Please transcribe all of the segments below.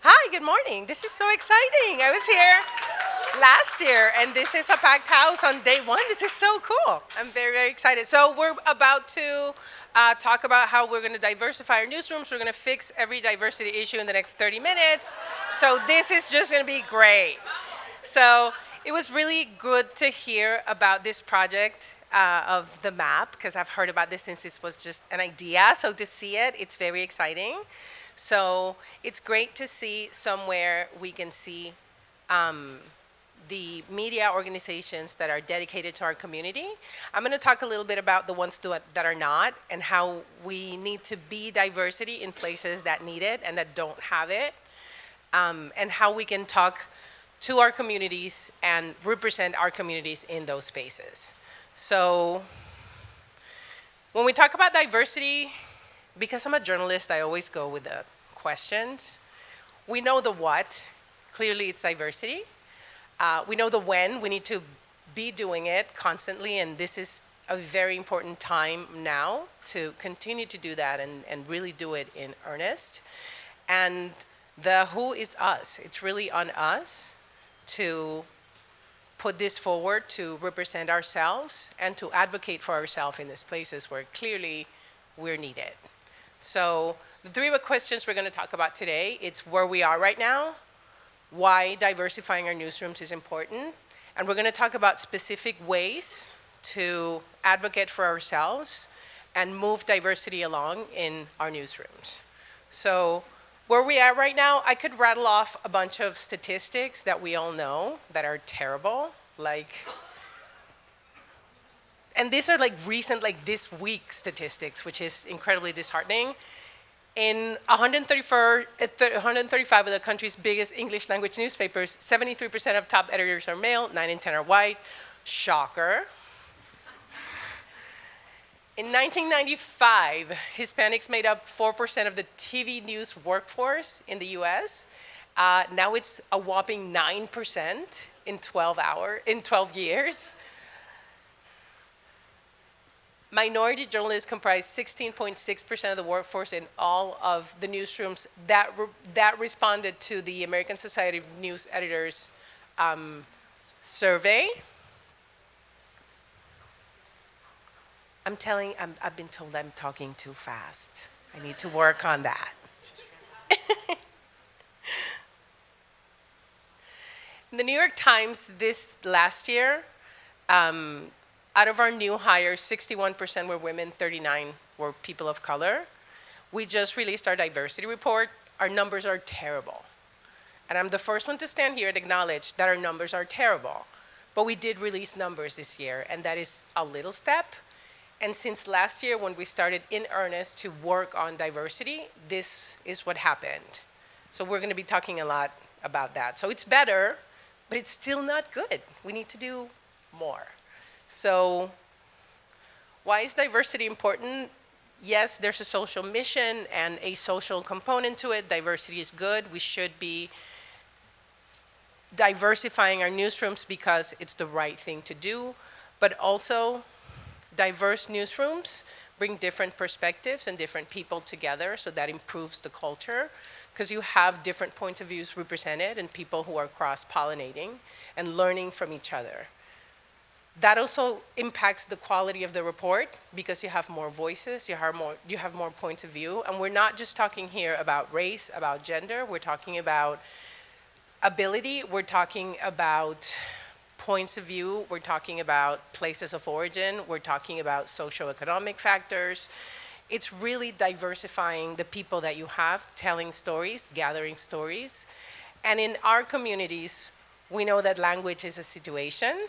Hi, good morning. This is so exciting. I was here last year, and this is a packed house on day one. This is so cool. I'm very, very excited. So we're about to talk about how we're going to diversify our newsrooms. We're going to fix every diversity issue in the next 30 minutes. So this is just going to be great. So it was really good to hear about this project of the map, because I've heard about this since this was just an idea. So to see it, it's very exciting. So it's great to see somewhere we can see the media organizations that are dedicated to our community. I'm going to talk a little bit about the ones that are not, and how we need to be diversity in places that need it and that don't have it, and how we can talk to our communities and represent our communities in those spaces. So when we talk about diversity, because I'm a journalist, I always go with the questions. We know the what. Clearly, it's diversity. We know the when. We need to be doing it constantly, and this is a very important time now to continue to do that and really do it in earnest. And the who is us. It's really on us to put this forward, to represent ourselves and to advocate for ourselves in these places where clearly we're needed. So the three questions we're going to talk about today, it's where we are right now, why diversifying our newsrooms is important, and we're going to talk about specific ways to advocate for ourselves and move diversity along in our newsrooms. So where we are right now, I could rattle off a bunch of statistics that we all know that are terrible, and these are like recent, like this week statistics, which is incredibly disheartening. In 135 of the country's biggest English language newspapers, 73% of top editors are male, 9 in 10 are white. Shocker. In 1995, Hispanics made up 4% of the TV news workforce in the US. Now it's a whopping 9% in 12 years. Minority journalists comprise 16.6% of the workforce in all of the newsrooms that responded to the American Society of News Editors survey. I've been told I'm talking too fast. I need to work on that. In the New York Times this last year, out of our new hires, 61% were women, 39% were people of color. We just released our diversity report. Our numbers are terrible. And I'm the first one to stand here and acknowledge that our numbers are terrible. But we did release numbers this year, and that is a little step. And since last year, when we started in earnest to work on diversity, this is what happened. So we're going to be talking a lot about that. So it's better, but it's still not good. We need to do more. So why is diversity important? Yes, there's a social mission and a social component to it. Diversity is good. We should be diversifying our newsrooms because it's the right thing to do. But also, diverse newsrooms bring different perspectives and different people together, so that improves the culture, because you have different points of views represented and people who are cross-pollinating and learning from each other. That also impacts the quality of the report, because you have more voices, you have more points of view. And we're not just talking here about race, about gender. We're talking about ability. We're talking about points of view. We're talking about places of origin. We're talking about socioeconomic factors. It's really diversifying the people that you have, telling stories, gathering stories. And in our communities, we know that language is a situation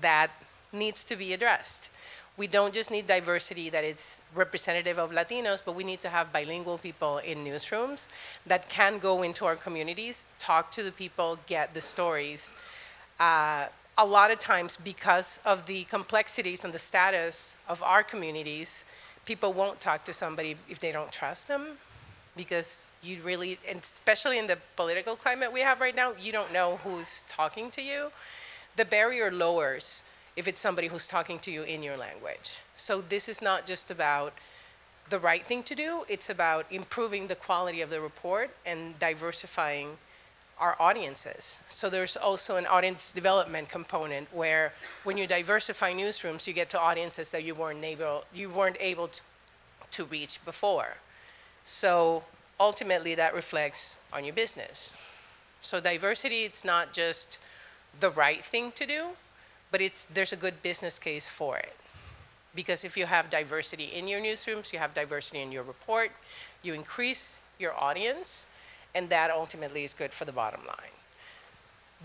that needs to be addressed. We don't just need diversity that is representative of Latinos, but we need to have bilingual people in newsrooms that can go into our communities, talk to the people, get the stories. A lot of times, because of the complexities and the status of our communities, people won't talk to somebody if they don't trust them, because you really, and especially in the political climate we have right now, you don't know who's talking to you. The barrier lowers if it's somebody who's talking to you in your language. So this is not just about the right thing to do. It's about improving the quality of the report and diversifying our audiences. So there's also an audience development component where when you diversify newsrooms, you get to audiences that you weren't able to reach before. So ultimately that reflects on your business. So diversity, it's not just the right thing to do, but there's a good business case for it. Because if you have diversity in your newsrooms, you have diversity in your report, you increase your audience, and that ultimately is good for the bottom line.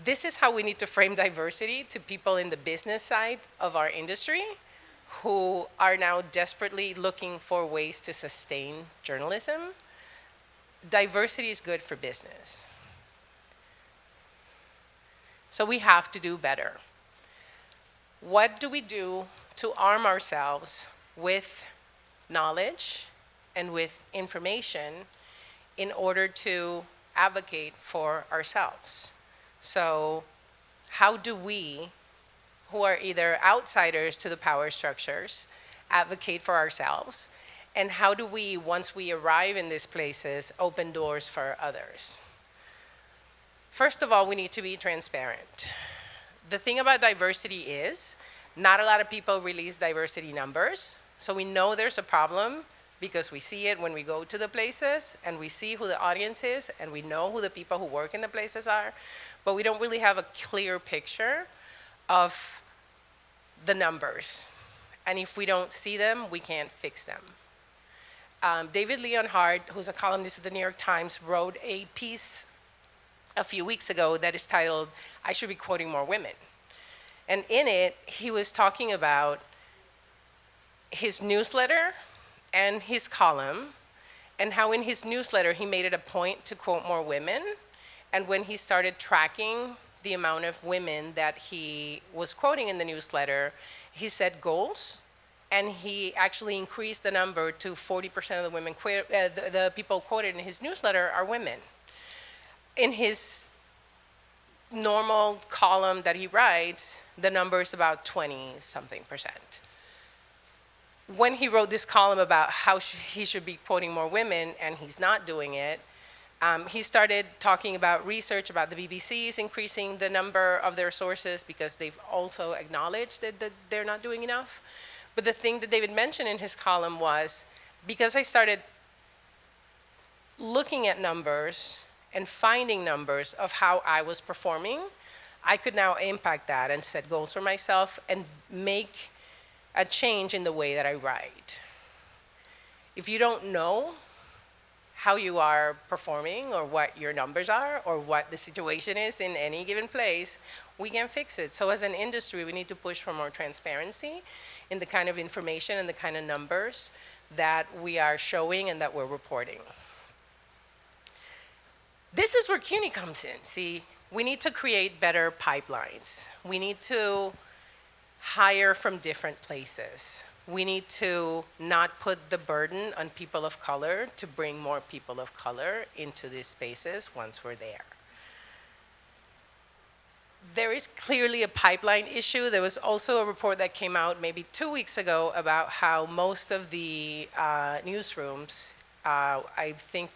This is how we need to frame diversity to people in the business side of our industry who are now desperately looking for ways to sustain journalism. Diversity is good for business. So we have to do better. What do we do to arm ourselves with knowledge and with information in order to advocate for ourselves? So how do we, who are either outsiders to the power structures, advocate for ourselves? And how do we, once we arrive in these places, open doors for others? First of all, we need to be transparent. The thing about diversity is not a lot of people release diversity numbers. So we know there's a problem because we see it when we go to the places and we see who the audience is and we know who the people who work in the places are, but we don't really have a clear picture of the numbers. And if we don't see them, we can't fix them. David Leonhardt, who's a columnist at the New York Times, wrote a piece a few weeks ago that is titled, "I Should Be Quoting More Women." And in it, he was talking about his newsletter and his column, and how in his newsletter he made it a point to quote more women. And when he started tracking the amount of women that he was quoting in the newsletter, he set goals, and he actually increased the number to 40% of the women, the people quoted in his newsletter are women. In his normal column that he writes, the number is about 20-something%. When he wrote this column about how he should be quoting more women, and he's not doing it, he started talking about research about the BBC's increasing the number of their sources because they've also acknowledged that they're not doing enough. But the thing that David mentioned in his column was, because I started looking at numbers and finding numbers of how I was performing, I could now impact that and set goals for myself and make a change in the way that I write. If you don't know how you are performing or what your numbers are or what the situation is in any given place, we can fix it. So as an industry, we need to push for more transparency in the kind of information and the kind of numbers that we are showing and that we're reporting. This is where CUNY comes in. See, we need to create better pipelines. We need to hire from different places. We need to not put the burden on people of color to bring more people of color into these spaces once we're there. There is clearly a pipeline issue. There was also a report that came out maybe 2 weeks ago about how most of the newsrooms, I think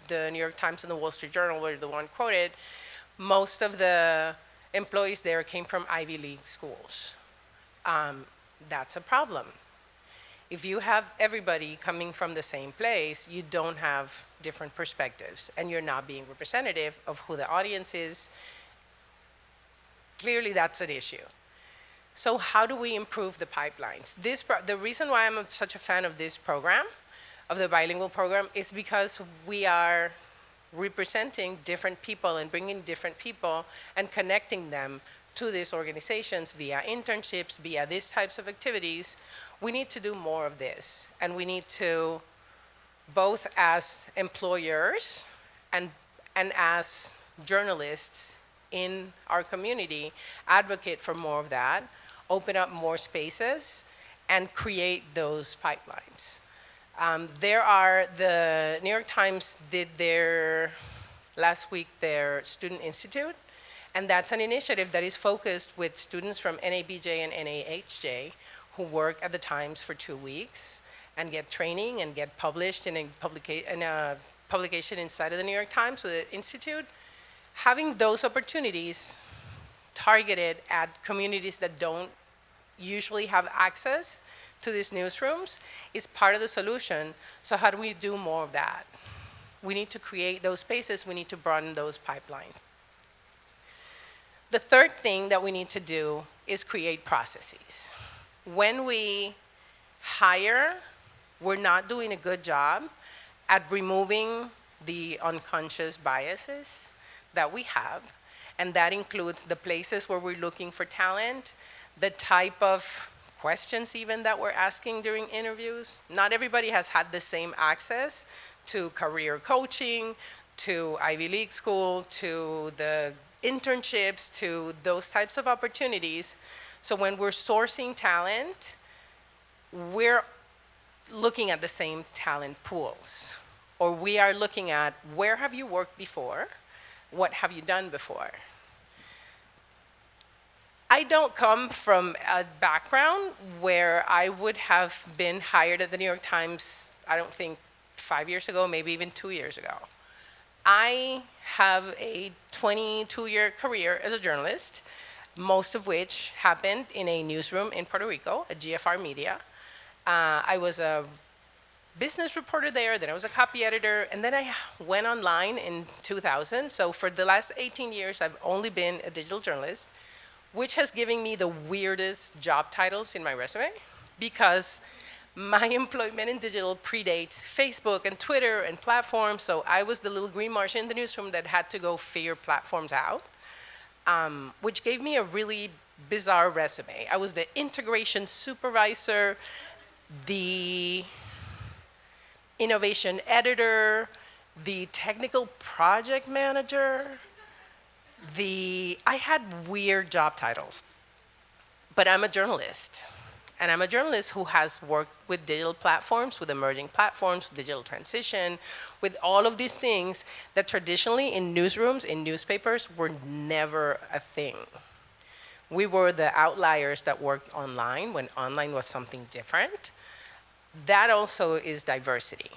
the New York Times and the Wall Street Journal were the one quoted, most of the employees there came from Ivy League schools. That's a problem. If you have everybody coming from the same place, you don't have different perspectives, and you're not being representative of who the audience is. Clearly, that's an issue. So how do we improve the pipelines? The reason why I'm such a fan of this program, of the bilingual program, is because we are representing different people and bringing different people and connecting them to these organizations via internships, via these types of activities. We need to do more of this. And we need to, both as employers and as journalists in our community, advocate for more of that, open up more spaces, and create those pipelines. The New York Times did last week, their Student Institute, and that's an initiative that is focused with students from NABJ and NAHJ who work at the Times for 2 weeks. and get training and get published in a publication inside of the New York Times or the Institute, having those opportunities targeted at communities that don't usually have access to these newsrooms is part of the solution. So how do we do more of that? We need to create those spaces. We need to broaden those pipelines. The third thing that we need to do is create processes. When we hire, we're not doing a good job at removing the unconscious biases that we have. And that includes the places where we're looking for talent, the type of questions even that we're asking during interviews. Not everybody has had the same access to career coaching, to Ivy League school, to the internships, to those types of opportunities. So when we're sourcing talent, we're looking at the same talent pools. Or we are looking at where have you worked before? What have you done before? I don't come from a background where I would have been hired at the New York Times, I don't think 5 years ago, maybe even 2 years ago. I have a 22-year career as a journalist, most of which happened in a newsroom in Puerto Rico, at GFR Media. I was a business reporter there, then I was a copy editor, and then I went online in 2000. So for the last 18 years, I've only been a digital journalist, which has given me the weirdest job titles in my resume, because my employment in digital predates Facebook and Twitter and platforms. So I was the little green Martian in the newsroom that had to go figure platforms out, which gave me a really bizarre resume. I was the integration supervisor, the innovation editor, the technical project manager. I had weird job titles, but I'm a journalist. And I'm a journalist who has worked with digital platforms, with emerging platforms, with digital transition, with all of these things that traditionally in newsrooms, in newspapers, were never a thing. We were the outliers that worked online when online was something different. That also is diversity.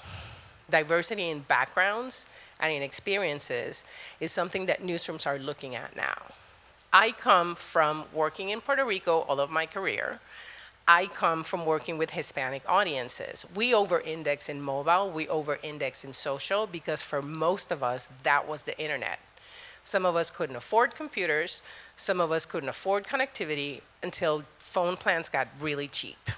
Diversity in backgrounds and in experiences is something that newsrooms are looking at now. I come from working in Puerto Rico all of my career. I come from working with Hispanic audiences. We over-index in mobile, we over-index in social, because for most of us, that was the internet. Some of us couldn't afford computers, some of us couldn't afford connectivity until phone plans got really cheap.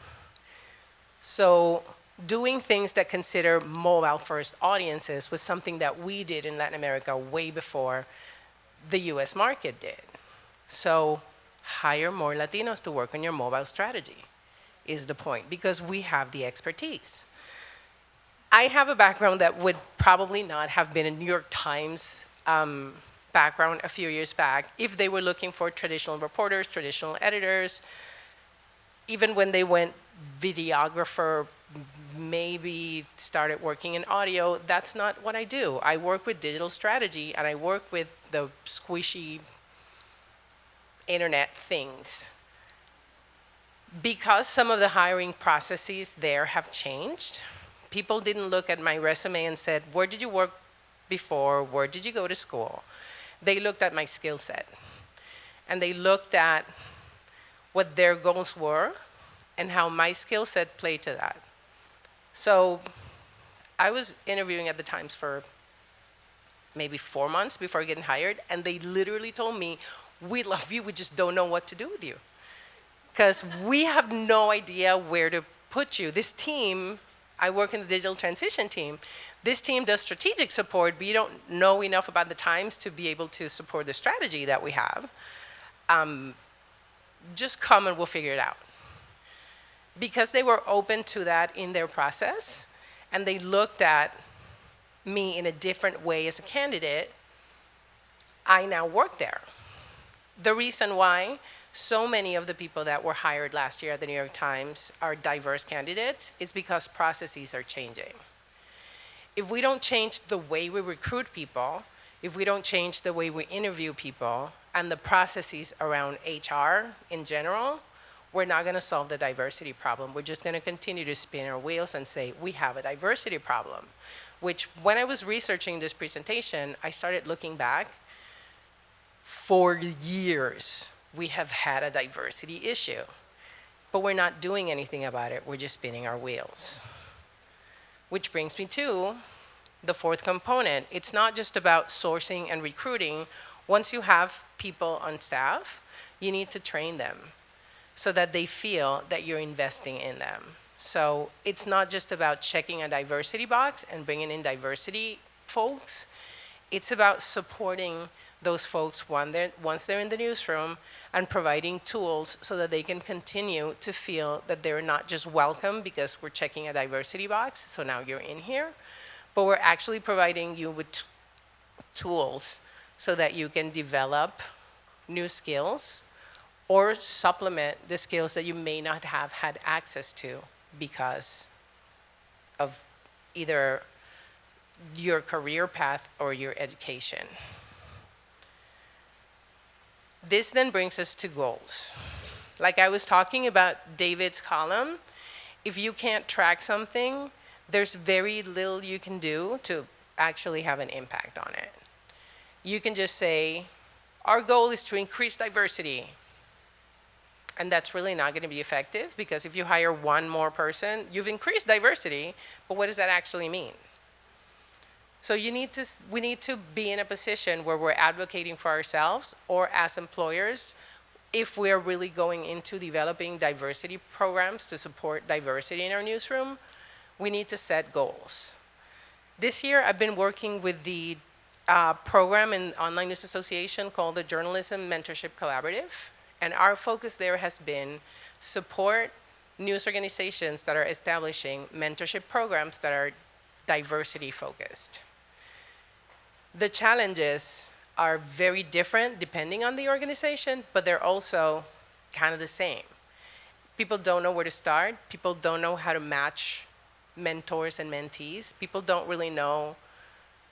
So doing things that consider mobile-first audiences was something that we did in Latin America way before the US market did. So hire more Latinos to work on your mobile strategy is the point, because we have the expertise. I have a background that would probably not have been a New York Times background a few years back if they were looking for traditional reporters, traditional editors. Even when they went videographer, maybe started working in audio, that's not what I do. I work with digital strategy, and I work with the squishy internet things. Because some of the hiring processes there have changed, people didn't look at my resume and said, where did you work before? Where did you go to school? They looked at my skill set. And they looked at what their goals were and how my skill set played to that. So I was interviewing at the Times for maybe 4 months before getting hired, and they literally told me, we love you, we just don't know what to do with you. Because we have no idea where to put you. This team, I work in the digital transition team. This team does strategic support, but you don't know enough about the Times to be able to support the strategy that we have. Just come and we'll figure it out. Because they were open to that in their process, and they looked at me in a different way as a candidate, I now work there. The reason why so many of the people that were hired last year at the New York Times are diverse candidates is because processes are changing. If we don't change the way we recruit people, if we don't change the way we interview people, and the processes around HR in general, we're not going to solve the diversity problem. We're just going to continue to spin our wheels and say, we have a diversity problem. Which, when I was researching this presentation, I started looking back. For years, we have had a diversity issue. But we're not doing anything about it. We're just spinning our wheels. Which brings me to the fourth component. It's not just about sourcing and recruiting. Once you have people on staff, you need to train them so that they feel that you're investing in them. So it's not just about checking a diversity box and bringing in diversity folks. It's about supporting those folks once they're in the newsroom and providing tools so that they can continue to feel that they're not just welcome because we're checking a diversity box, so now you're in here, but we're actually providing you with tools so that you can develop new skills or supplement the skills that you may not have had access to because of either your career path or your education. This then brings us to goals. Like I was talking about David's column, if you can't track something, there's very little you can do to actually have an impact on it. You can just say, our goal is to increase diversity. And that's really not going to be effective because if you hire one more person, you've increased diversity, but what does that actually mean? So we need to be in a position where we're advocating for ourselves or as employers, if we're really going into developing diversity programs to support diversity in our newsroom, we need to set goals. This year, I've been working with the program in Online News Association called the Journalism Mentorship Collaborative. And our focus there has been support news organizations that are establishing mentorship programs that are diversity focused. The challenges are very different depending on the organization, but they're also kind of the same. People don't know where to start. People don't know how to match mentors and mentees. People don't really know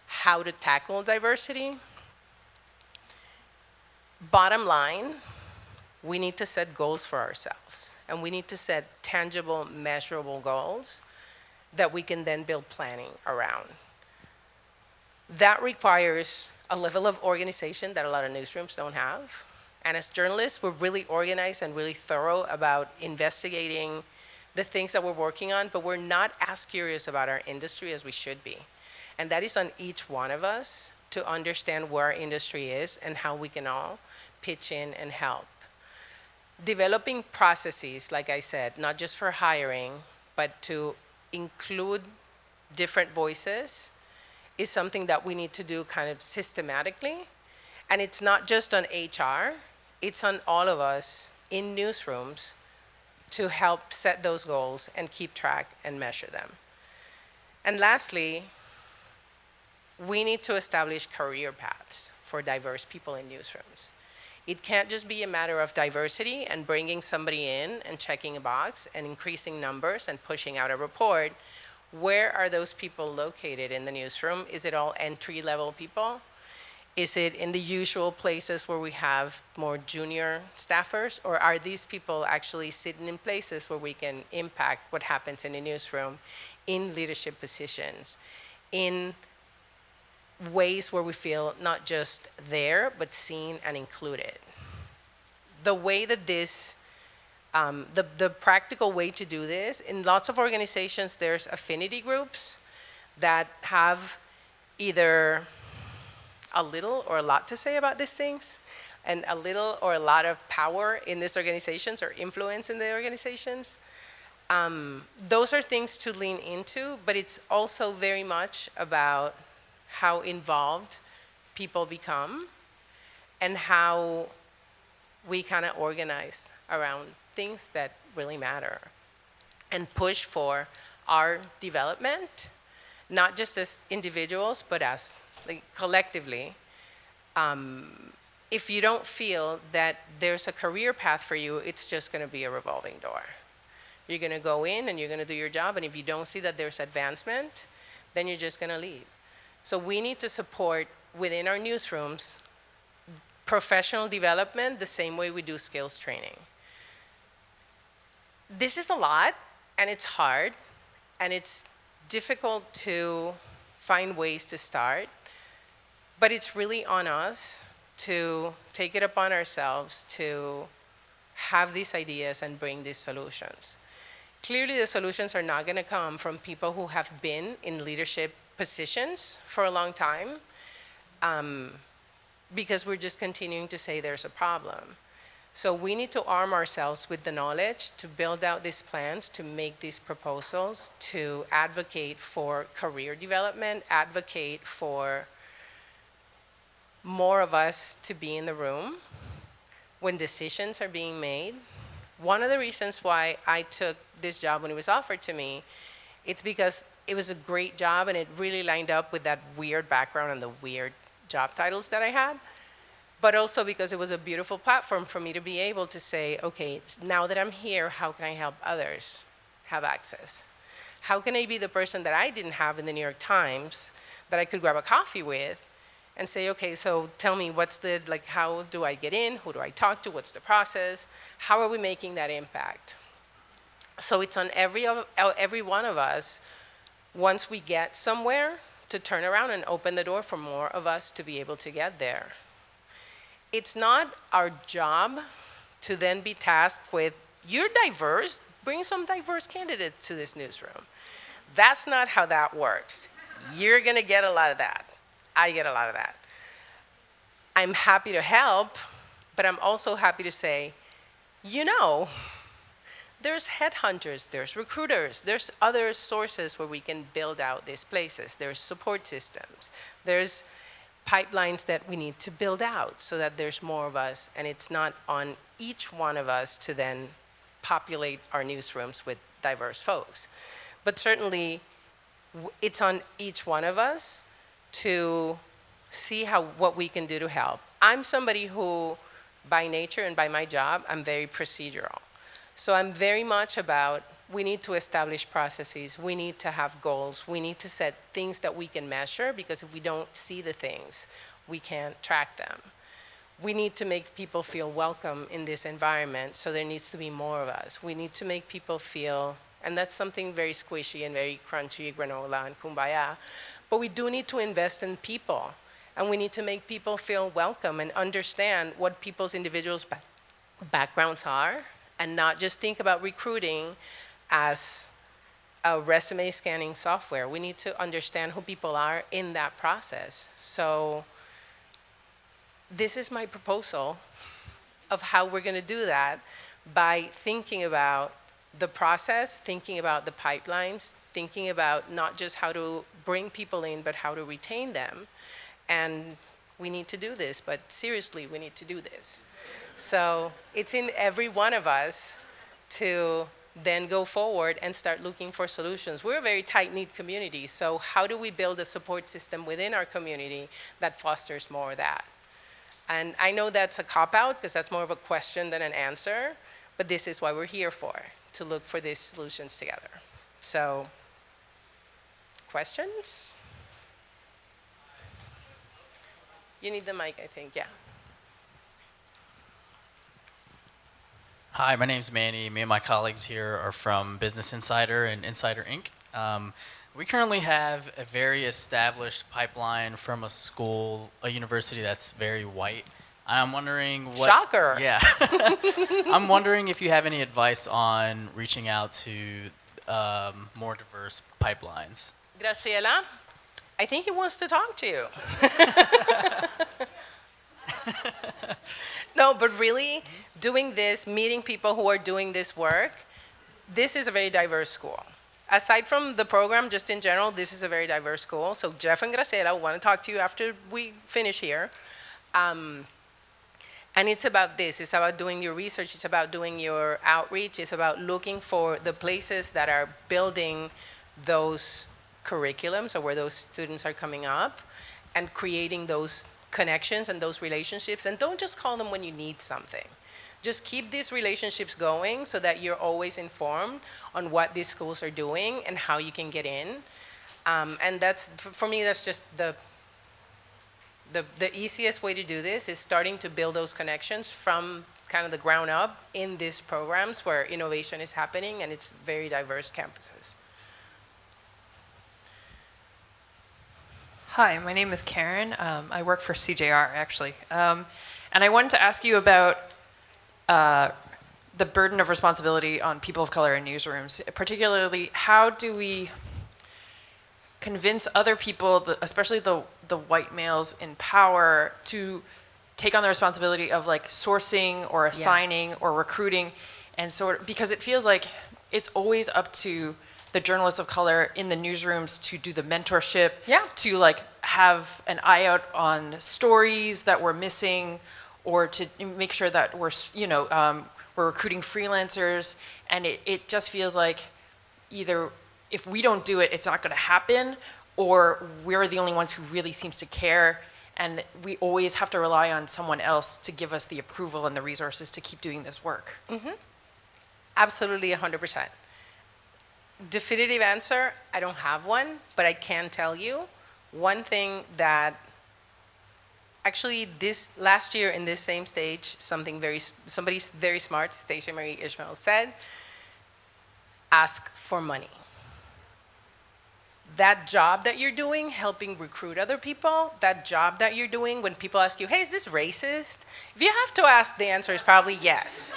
how to tackle diversity. Bottom line, we need to set goals for ourselves, and we need to set tangible, measurable goals that we can then build planning around. That requires a level of organization that a lot of newsrooms don't have. And as journalists, we're really organized and really thorough about investigating the things that we're working on, but we're not as curious about our industry as we should be. And that is on each one of us to understand where our industry is and how we can all pitch in and help. Developing processes, like I said, not just for hiring, but to include different voices is something that we need to do kind of systematically. And it's not just on HR, it's on all of us in newsrooms to help set those goals and keep track and measure them. And lastly, we need to establish career paths for diverse people in newsrooms. It can't just be a matter of diversity and bringing somebody in and checking a box and increasing numbers and pushing out a report. Where are those people located in the newsroom? Is it all entry-level people? Is it in the usual places where we have more junior staffers? Or are these people actually sitting in places where we can impact what happens in the newsroom in leadership positions, in ways where we feel not just there, but seen and included? The way that this the practical way to do this, in lots of organizations, there's affinity groups that have either a little or a lot to say about these things, and a little or a lot of power in these organizations or influence in the organizations. Those are things to lean into, but it's also very much about how involved people become and how we kind of organize around things that really matter and push for our development, not just as individuals, but as collectively. If you don't feel that there's a career path for you, it's just going to be a revolving door. You're going to go in and you're going to do your job, and if you don't see that there's advancement, then you're just going to leave. So we need to support within our newsrooms professional development the same way we do skills training. This is a lot, and it's hard, and it's difficult to find ways to start, but it's really on us to take it upon ourselves to have these ideas and bring these solutions. Clearly, the solutions are not going to come from people who have been in leadership positions for a long time, because we're just continuing to say there's a problem. So we need to arm ourselves with the knowledge to build out these plans, to make these proposals, to advocate for career development, advocate for more of us to be in the room when decisions are being made. One of the reasons why I took this job when it was offered to me, it's because it was a great job and it really lined up with that weird background and the weird job titles that I had, but also because it was a beautiful platform for me to be able to say, okay, now that I'm here, how can I help others have access? How can I be the person that I didn't have in the New York Times that I could grab a coffee with and say, okay, so tell me how do I get in? Who do I talk to? What's the process? How are we making that impact? So it's on every one of us, once we get somewhere, to turn around and open the door for more of us to be able to get there. It's not our job to then be tasked with, you're diverse, bring some diverse candidates to this newsroom. That's not how that works. You're gonna get a lot of that. I get a lot of that. I'm happy to help, but I'm also happy to say, there's headhunters, there's recruiters, there's other sources where we can build out these places. There's support systems, there's pipelines that we need to build out so that there's more of us, and it's not on each one of us to then populate our newsrooms with diverse folks. But certainly, it's on each one of us to see what we can do to help. I'm somebody who, by nature and by my job, I'm very procedural. So I'm very much about, we need to establish processes, we need to have goals, we need to set things that we can measure, because if we don't see the things, we can't track them. We need to make people feel welcome in this environment, so there needs to be more of us. We need to make people feel, and that's something very squishy and very crunchy, granola and kumbaya, but we do need to invest in people, and we need to make people feel welcome and understand what people's individual backgrounds are, and not just think about recruiting as a resume scanning software. We need to understand who people are in that process. So this is my proposal of how we're going to do that, by thinking about the process, thinking about the pipelines, thinking about not just how to bring people in, but how to retain them. And we need to do this, but seriously, we need to do this. So it's in every one of us to then go forward and start looking for solutions. We're a very tight-knit community, so how do we build a support system within our community that fosters more of that? And I know that's a cop-out, because that's more of a question than an answer, but this is what we're here for, to look for these solutions together. So, questions? You need the mic, I think, yeah. Hi, my name's Manny. Me and my colleagues here are from Business Insider and Insider Inc. We currently have a very established pipeline from a school, a university that's very white. I'm wondering what... Shocker! Yeah. I'm wondering if you have any advice on reaching out to more diverse pipelines. Graciela, I think he wants to talk to you. No, but really, doing this, meeting people who are doing this work, this is a very diverse school. Aside from the program, just in general, this is a very diverse school. So Jeff and Graciela want to talk to you after we finish here. And it's about this. It's about doing your research. It's about doing your outreach. It's about looking for the places that are building those curriculums, or where those students are coming up, and creating those connections and those relationships. And don't just call them when you need something. Just keep these relationships going so that you're always informed on what these schools are doing and how you can get in. And that's, for me, that's just the easiest way to do this, is starting to build those connections from kind of the ground up in these programs where innovation is happening, and it's very diverse campuses. Hi, my name is Karen. I work for CJR, actually. And I wanted to ask you about the burden of responsibility on people of color in newsrooms. Particularly, how do we convince other people, especially the white males in power, to take on the responsibility of like sourcing or assigning or recruiting, and because it feels like it's always up to the journalists of color in the newsrooms to do the mentorship, to like have an eye out on stories that we're missing, or to make sure that we're, we're recruiting freelancers, and it just feels like either if we don't do it, it's not going to happen, or we're the only ones who really seems to care, and we always have to rely on someone else to give us the approval and the resources to keep doing this work. Mm-hmm. Absolutely, 100%. Definitive answer, I don't have one, but I can tell you one thing that actually this last year in this same stage, somebody very smart, Stacia Marie Ishmael, said, ask for money. That job that you're doing, helping recruit other people, that job that you're doing when people ask you, hey, is this racist? If you have to ask, the answer is probably yes.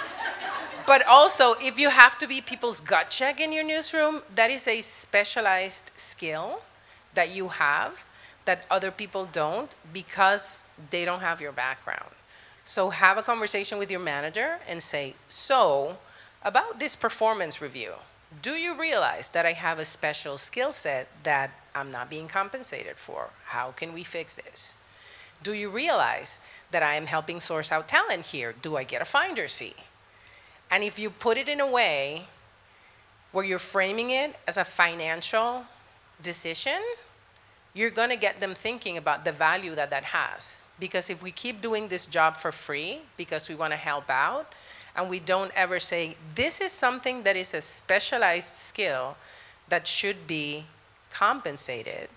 But also, if you have to be people's gut check in your newsroom, that is a specialized skill that you have that other people don't, because they don't have your background. So have a conversation with your manager and say, so about this performance review, do you realize that I have a special skill set that I'm not being compensated for? How can we fix this? Do you realize that I am helping source out talent here? Do I get a finder's fee? And if you put it in a way where you're framing it as a financial decision, you're going to get them thinking about the value that that has. Because if we keep doing this job for free because we want to help out, and we don't ever say, this is something that is a specialized skill that should be compensated.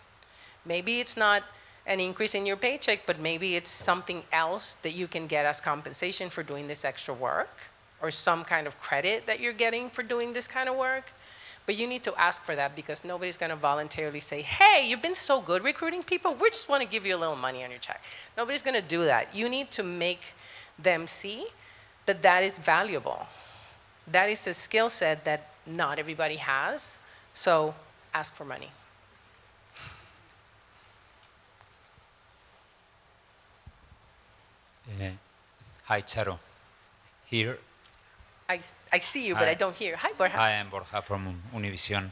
Maybe it's not an increase in your paycheck, but maybe it's something else that you can get as compensation for doing this extra work, or some kind of credit that you're getting for doing this kind of work. But you need to ask for that, because nobody's going to voluntarily say, hey, you've been so good recruiting people, we just want to give you a little money on your check. Nobody's going to do that. You need to make them see that that is valuable. That is a skill set that not everybody has, so ask for money. Hi, Charo. Here. I see you, but I don't hear. Hi, Borja. Hi, I'm Borja from Univision.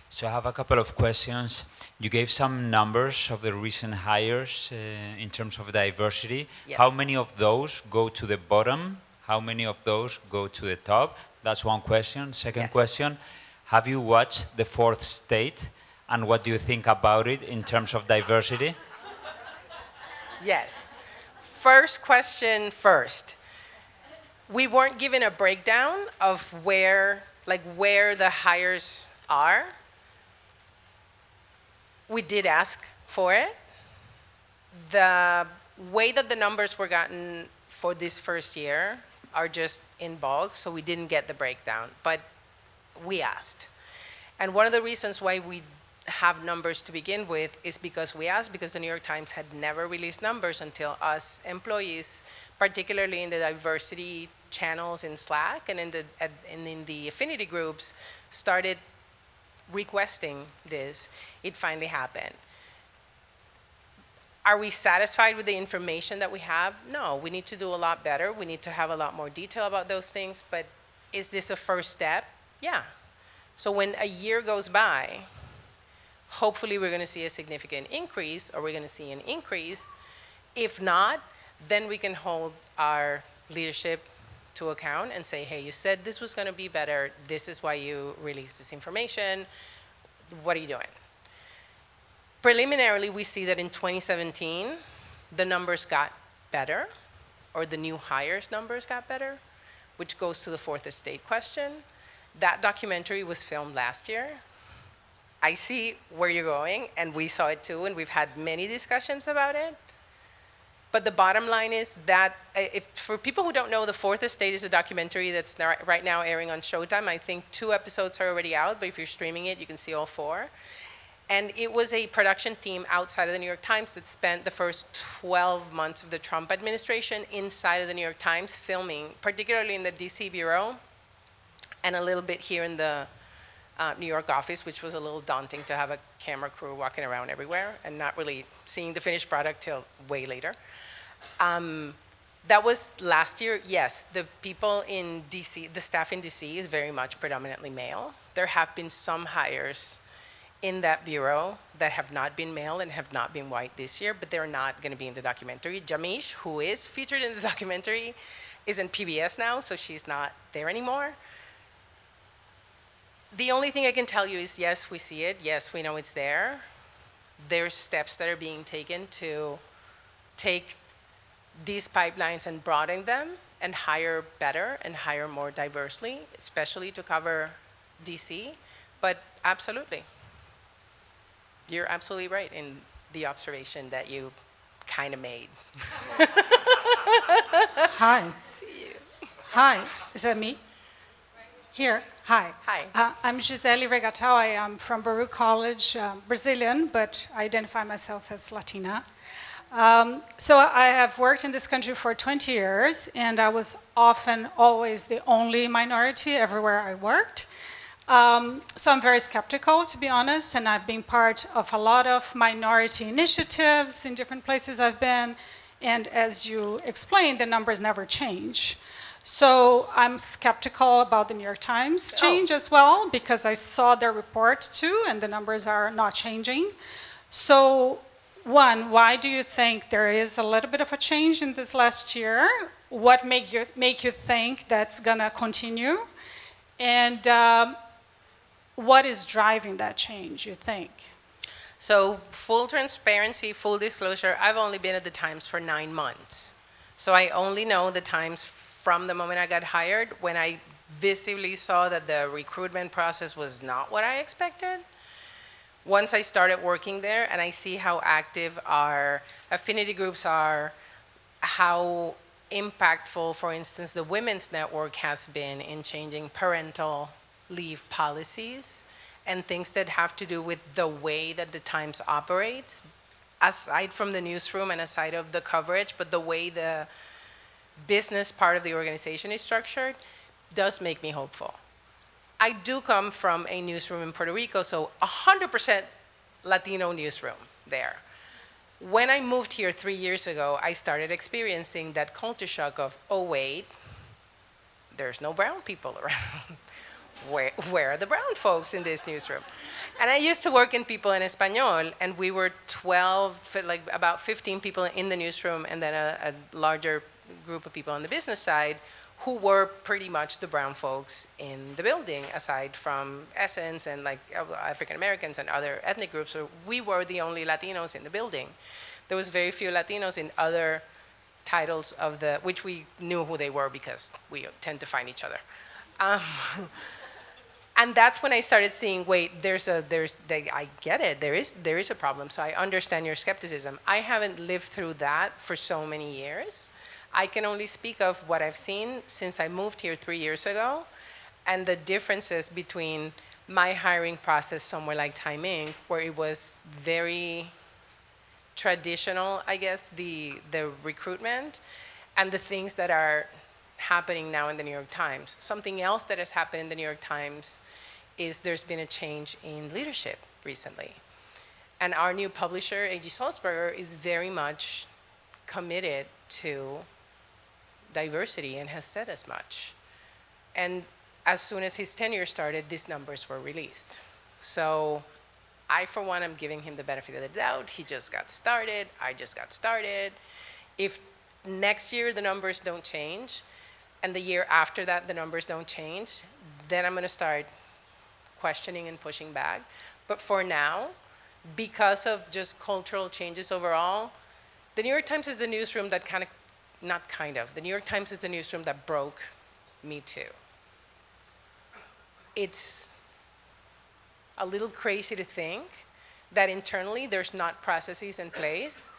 So I have a couple of questions. You gave some numbers of the recent hires in terms of diversity. Yes. How many of those go to the bottom? How many of those go to the top? That's one question. Second question, have you watched The Fourth State? And what do you think about it in terms of diversity? Yes. First question first. We weren't given a breakdown of where the hires are. We did ask for it. The way that the numbers were gotten for this first year are just in bulk, so we didn't get the breakdown, but we asked. And one of the reasons why we have numbers to begin with is because we asked, because the New York Times had never released numbers until us employees, particularly in the diversity channels in Slack and in the affinity groups, started requesting this. It finally happened. Are we satisfied with the information that we have? No, we need to do a lot better. We need to have a lot more detail about those things, but is this a first step? Yeah. So when a year goes by, hopefully we're going to see a significant increase, or we're going to see an increase. If not, then we can hold our leadership to account and say, hey, you said this was going to be better. This is why you released this information. What are you doing? Preliminarily, we see that in 2017, the numbers got better, or the new hires numbers got better, which goes to the Fourth Estate question. That documentary was filmed last year. I see where you're going, and we saw it too, and we've had many discussions about it. But the bottom line is that if, for people who don't know, The Fourth Estate is a documentary that's right now airing on Showtime. I think 2 episodes are already out, but if you're streaming it, you can see all 4. And it was a production team outside of the New York Times that spent the first 12 months of the Trump administration inside of the New York Times filming, particularly in the DC bureau and a little bit here in the New York office, which was a little daunting to have a camera crew walking around everywhere and not really seeing the finished product till way later. That was last year. Yes, the people in DC, the staff in DC is very much predominantly male. There have been some hires in that bureau that have not been male and have not been white this year, but they're not going to be in the documentary. Jamish, who is featured in the documentary, is in PBS now, so she's not there anymore. The only thing I can tell you is, yes, we see it. Yes, we know it's there. There's steps that are being taken to take these pipelines and broaden them and hire better and hire more diversely, especially to cover DC. But absolutely, you're absolutely right in the observation that you kind of made. Hi. Hi, is that me? Here, hi. Hi. I'm Gisele Regatão. I am from Baruch College, Brazilian, but I identify myself as Latina. So I have worked in this country for 20 years, and I was often always the only minority everywhere I worked. So I'm very skeptical, to be honest, and I've been part of a lot of minority initiatives in different places I've been, and as you explained, the numbers never change. So I'm skeptical about the New York Times change as well, because I saw their report too, and the numbers are not changing. So one, why do you think there is a little bit of a change in this last year? What make you think that's gonna continue? And what is driving that change, you think? So full transparency, full disclosure, I've only been at the Times for 9 months. So I only know the Times from the moment I got hired, when I visibly saw that the recruitment process was not what I expected. Once I started working there and I see how active our affinity groups are, how impactful, for instance, the Women's Network has been in changing parental leave policies and things that have to do with the way that the Times operates, aside from the newsroom and aside of the coverage, but the way the business part of the organization is structured, does make me hopeful. I do come from a newsroom in Puerto Rico, so 100% Latino newsroom there. When I moved here 3 years ago, I started experiencing that culture shock of, oh wait, there's no brown people around. Where are the brown folks in this newsroom? And I used to work in People en Español, and we were 12, like about 15 people in the newsroom, and then a larger group of people on the business side who were pretty much the brown folks in the building, aside from Essence and like African Americans and other ethnic groups. So we were the only Latinos in the building. There was very few Latinos in other titles of the, which we knew who they were because we tend to find each other. And that's when I started seeing, wait, I get it, there is a problem, so I understand your skepticism. I haven't lived through that for so many years. I can only speak of what I've seen since I moved here 3 years ago, and the differences between my hiring process somewhere like Time Inc., where it was very traditional, I guess, the recruitment, and the things that are happening now in the New York Times. Something else that has happened in the New York Times is there's been a change in leadership recently. And our new publisher, A.G. Sulzberger, is very much committed to diversity and has said as much. And as soon as his tenure started, these numbers were released. So I, for one, am giving him the benefit of the doubt. He just got started. I just got started. If next year the numbers don't change, and the year after that the numbers don't change, then I'm going to start questioning and pushing back. But for now, because of just cultural changes overall, the New York Times is the newsroom that the New York Times is the newsroom that broke Me Too. It's a little crazy to think that internally there's not processes in place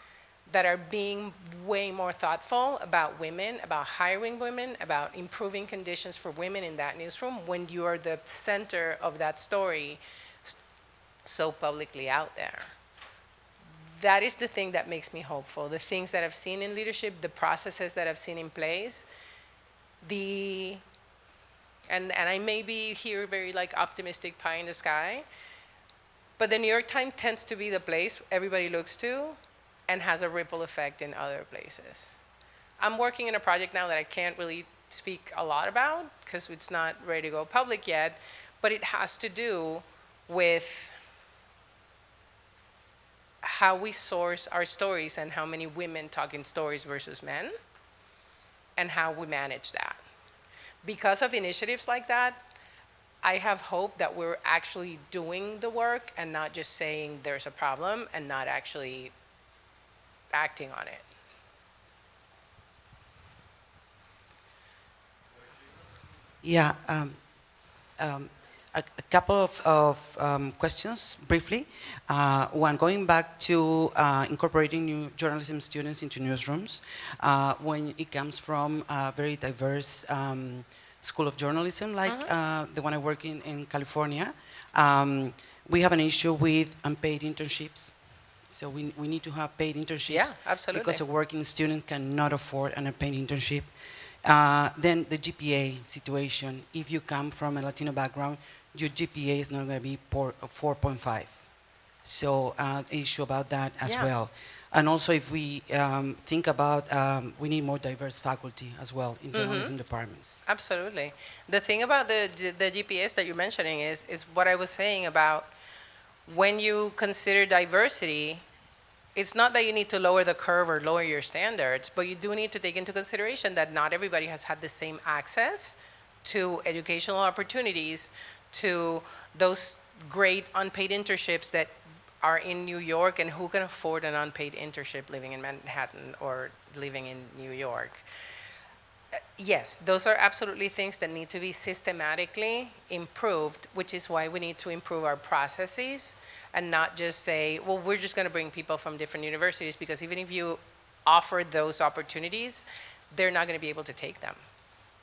that are being way more thoughtful about women, about hiring women, about improving conditions for women in that newsroom when you are the center of that story so publicly out there. That is the thing that makes me hopeful. The things that I've seen in leadership, the processes that I've seen in place, and I may be here very like optimistic pie in the sky, but the New York Times tends to be the place everybody looks to and has a ripple effect in other places. I'm working in a project now that I can't really speak a lot about because it's not ready to go public yet, but it has to do with how we source our stories and how many women talk in stories versus men, and how we manage that. Because of initiatives like that, I have hope that we're actually doing the work and not just saying there's a problem and not actually acting on it. Yeah, a couple of questions briefly. One, going back to incorporating new journalism students into newsrooms, when it comes from a very diverse school of journalism, like the one I work in California, we have an issue with unpaid internships. So we need to have paid internships. Yeah, absolutely. Because a working student cannot afford an unpaid internship. Then the GPA situation. If you come from a Latino background, your GPA is not going to be 4.5. So issue about that as well. And also if we think about, we need more diverse faculty as well in journalism departments. Absolutely. The thing about the GPAs that you're mentioning is what I was saying about when you consider diversity, it's not that you need to lower the curve or lower your standards, but you do need to take into consideration that not everybody has had the same access to educational opportunities, to those great unpaid internships that are in New York, and who can afford an unpaid internship living in Manhattan or living in New York. Yes, those are absolutely things that need to be systematically improved, which is why we need to improve our processes and not just say, well, we're just going to bring people from different universities, because even if you offer those opportunities, they're not going to be able to take them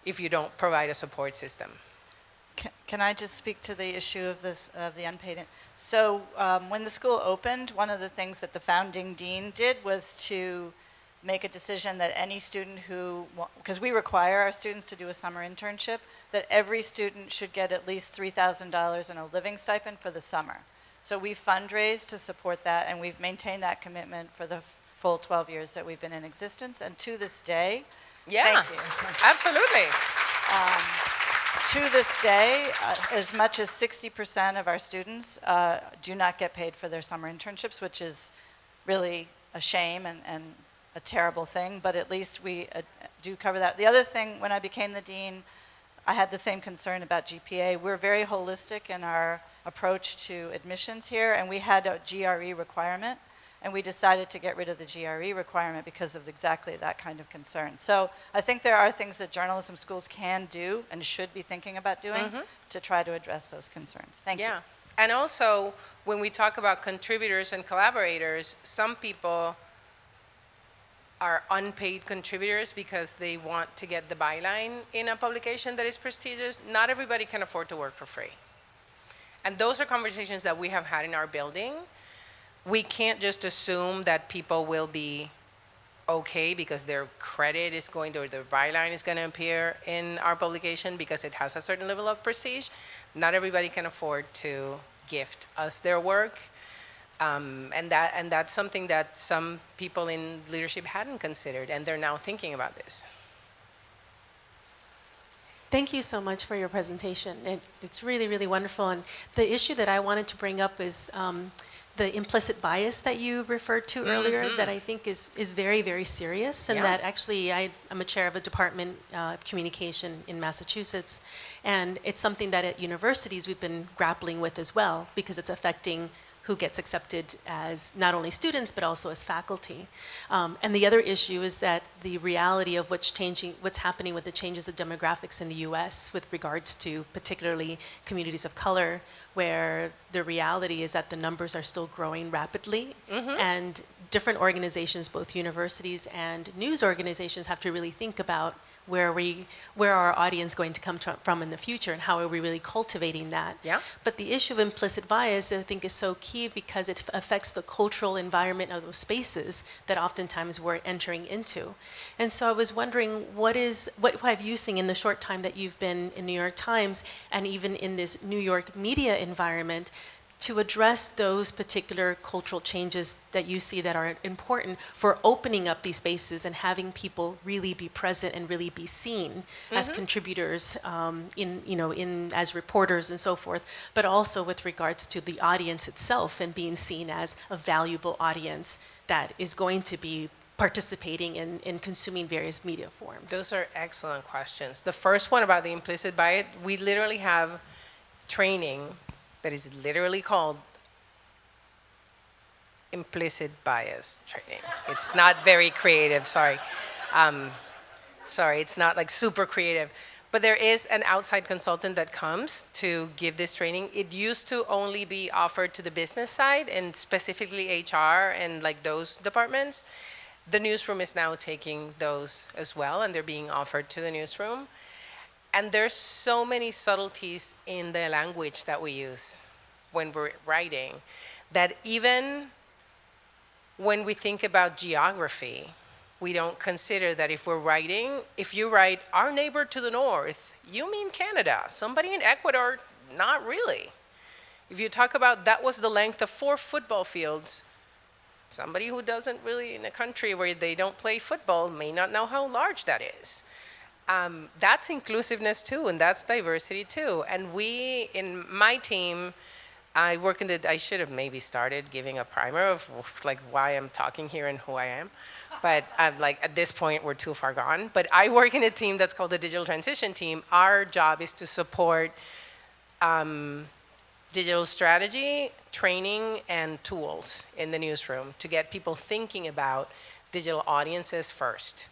if you don't provide a support system. Can I just speak to the issue of the unpaid? So when the school opened, one of the things that the founding dean did was to make a decision that any student who, because we require our students to do a summer internship, that every student should get at least $3,000 in a living stipend for the summer. So we fundraised to support that, and we've maintained that commitment for the full 12 years that we've been in existence. And to this day, yeah, thank you. Absolutely. To this day, as much as 60% of our students do not get paid for their summer internships, which is really a shame and a terrible thing, but at least we do cover that. The other thing, when I became the dean, I had the same concern about GPA. We're very holistic in our approach to admissions here, and we had a GRE requirement, and we decided to get rid of the GRE requirement because of exactly that kind of concern. So I think there are things that journalism schools can do and should be thinking about doing to try to address those concerns. Thank you. Yeah, and also when we talk about contributors and collaborators, some people are unpaid contributors because they want to get the byline in a publication that is prestigious. Not everybody can afford to work for free. And those are conversations that we have had in our building. We can't just assume that people will be okay because their credit is going to, or their byline is going to appear in our publication because it has a certain level of prestige. Not everybody can afford to gift us their work. And that's something that some people in leadership hadn't considered, and they're now thinking about this. Thank you so much for your presentation. It's really, really wonderful. And the issue that I wanted to bring up is the implicit bias that you referred to earlier, that I think is very, very serious, and that actually I'm a chair of a department of communication in Massachusetts, and it's something that at universities we've been grappling with as well, because it's affecting who gets accepted as not only students but also as faculty. And the other issue is that the reality of what's happening with the changes of demographics in the U.S. with regards to particularly communities of color, where the reality is that the numbers are still growing rapidly, and different organizations, both universities and news organizations, have to really think about where our audience going to come from in the future, and how are we really cultivating that. Yeah. But the issue of implicit bias, I think, is so key because it affects the cultural environment of those spaces that oftentimes we're entering into. And so I was wondering, what have you seen in the short time that you've been in New York Times and even in this New York media environment to address those particular cultural changes that you see that are important for opening up these spaces and having people really be present and really be seen as contributors as reporters and so forth, but also with regards to the audience itself and being seen as a valuable audience that is going to be participating in consuming various media forms? Those are excellent questions. The first one about the implicit bias, we literally have training that is literally called implicit bias training. It's not very creative, sorry. Sorry, it's not like super creative. But there is an outside consultant that comes to give this training. It used to only be offered to the business side and specifically HR and like those departments. The newsroom is now taking those as well, and they're being offered to the newsroom. And there's so many subtleties in the language that we use when we're writing that even when we think about geography, we don't consider that if we're writing, if you write our neighbor to the north, you mean Canada. Somebody in Ecuador, not really. If you talk about that was the length of 4 football fields, somebody who doesn't really, in a country where they don't play football, may not know how large that is. That's inclusiveness too, and that's diversity too. And we, in my team, I should have maybe started giving a primer of like why I'm talking here and who I am. But I'm like, at this point, we're too far gone. But I work in a team that's called the Digital Transition Team. Our job is to support digital strategy, training, and tools in the newsroom to get people thinking about digital audiences first.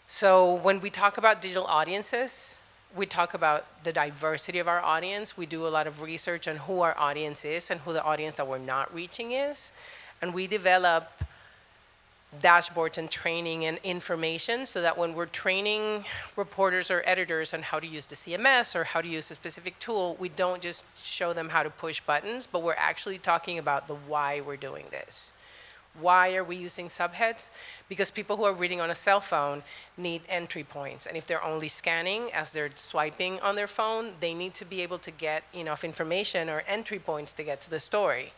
So when we talk about digital audiences, we talk about the diversity of our audience. We do a lot of research on who our audience is and who the audience that we're not reaching is. And we develop dashboards and training and information so that when we're training reporters or editors on how to use the CMS or how to use a specific tool, we don't just show them how to push buttons, but we're actually talking about the why we're doing this. Why are we using subheads? Because people who are reading on a cell phone need entry points. And if they're only scanning as they're swiping on their phone, they need to be able to get enough information or entry points to get to the story.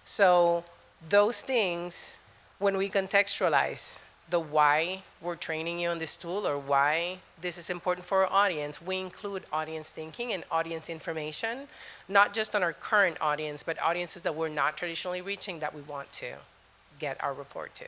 So those things, when we contextualize the why we're training you on this tool or why this is important for our audience, we include audience thinking and audience information, not just on our current audience, but audiences that we're not traditionally reaching that we want to get our report to.